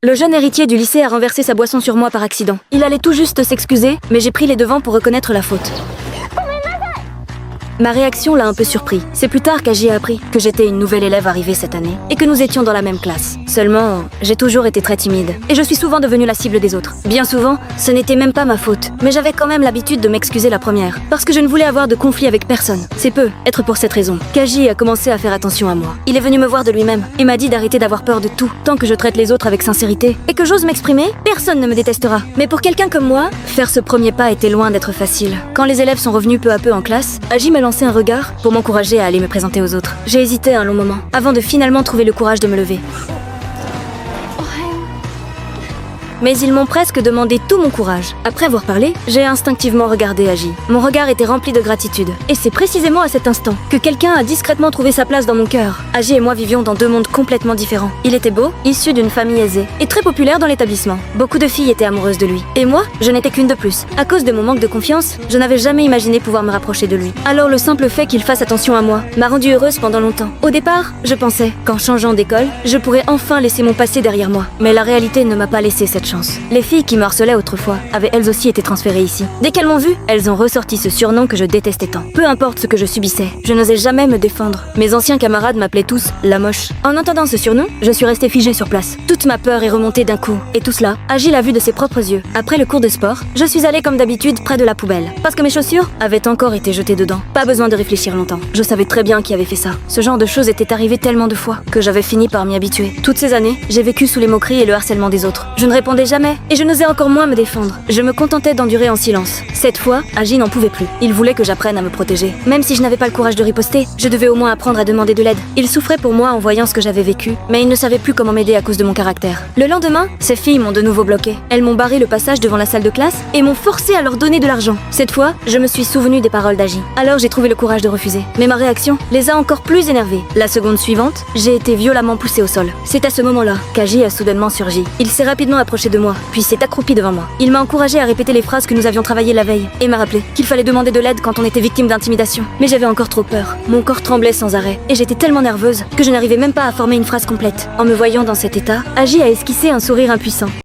Le jeune héritier du lycée a renversé sa boisson sur moi par accident. Il allait tout juste s'excuser, mais j'ai pris les devants pour reconnaître la faute. Ma réaction l'a un peu surpris. C'est plus tard qu'Aji a appris que j'étais une nouvelle élève arrivée cette année et que nous étions dans la même classe. Seulement, j'ai toujours été très timide et je suis souvent devenue la cible des autres. Bien souvent, ce n'était même pas ma faute, mais j'avais quand même l'habitude de m'excuser la première parce que je ne voulais avoir de conflit avec personne. C'est peu être pour cette raison qu'Aji a commencé à faire attention à moi. Il est venu me voir de lui-même et m'a dit d'arrêter d'avoir peur de tout. Tant que je traite les autres avec sincérité et que j'ose m'exprimer, personne ne me détestera. Mais pour quelqu'un comme moi, faire ce premier pas était loin d'être facile. Quand les élèves sont revenus peu à peu en classe, Aji m'a lancé un regard pour m'encourager à aller me présenter aux autres. J'ai hésité un long moment, avant de finalement trouver le courage de me lever. Mais ils m'ont presque demandé tout mon courage. Après avoir parlé, j'ai instinctivement regardé Aji. Mon regard était rempli de gratitude. Et c'est précisément à cet instant que quelqu'un a discrètement trouvé sa place dans mon cœur. Aji et moi vivions dans deux mondes complètement différents. Il était beau, issu d'une famille aisée, et très populaire dans l'établissement. Beaucoup de filles étaient amoureuses de lui. Et moi, je n'étais qu'une de plus. À cause de mon manque de confiance, je n'avais jamais imaginé pouvoir me rapprocher de lui. Alors le simple fait qu'il fasse attention à moi m'a rendue heureuse pendant longtemps. Au départ, je pensais qu'en changeant d'école, je pourrais enfin laisser mon passé derrière moi. Mais la réalité ne m'a pas laissé cette chance. Les filles qui me harcelaient autrefois avaient elles aussi été transférées ici. Dès qu'elles m'ont vu, elles ont ressorti ce surnom que je détestais tant. Peu importe ce que je subissais, je n'osais jamais me défendre. Mes anciens camarades m'appelaient tous la moche. En entendant ce surnom, je suis restée figée sur place. Toute ma peur est remontée d'un coup. Et tout cela, Aji l'a vu de ses propres yeux. Après le cours de sport, je suis allée comme d'habitude près de la poubelle. Parce que mes chaussures avaient encore été jetées dedans. Pas besoin de réfléchir longtemps. Je savais très bien qui avait fait ça. Ce genre de choses était arrivé tellement de fois que j'avais fini par m'y habituer. Toutes ces années, j'ai vécu sous les moqueries et le harcèlement des autres. Je ne répondais jamais et je n'osais encore moins me défendre. Je me contentais d'endurer en silence. Cette fois, Aji n'en pouvait plus. Il voulait que j'apprenne à me protéger. Même si je n'avais pas le courage de riposter, je devais au moins apprendre à demander de l'aide. Il souffrait pour moi en voyant ce que j'avais vécu, mais il ne savait plus comment m'aider à cause de mon caractère. Le lendemain, ces filles m'ont de nouveau bloqué. Elles m'ont barré le passage devant la salle de classe et m'ont forcé à leur donner de l'argent. Cette fois, je me suis souvenue des paroles d'Aji. Alors j'ai trouvé le courage de refuser. Mais ma réaction les a encore plus énervées. La seconde suivante, j'ai été violemment poussée au sol. C'est à ce moment-là qu'Aji a soudainement surgi. Il s'est rapidement approché de moi, puis s'est accroupi devant moi. Il m'a encouragé à répéter les phrases que nous avions travaillées la veille et m'a rappelé qu'il fallait demander de l'aide quand on était victime d'intimidation. Mais j'avais encore trop peur. Mon corps tremblait sans arrêt et j'étais tellement nerveuse que je n'arrivais même pas à former une phrase complète. En me voyant dans cet état, Aji a esquissé un sourire impuissant.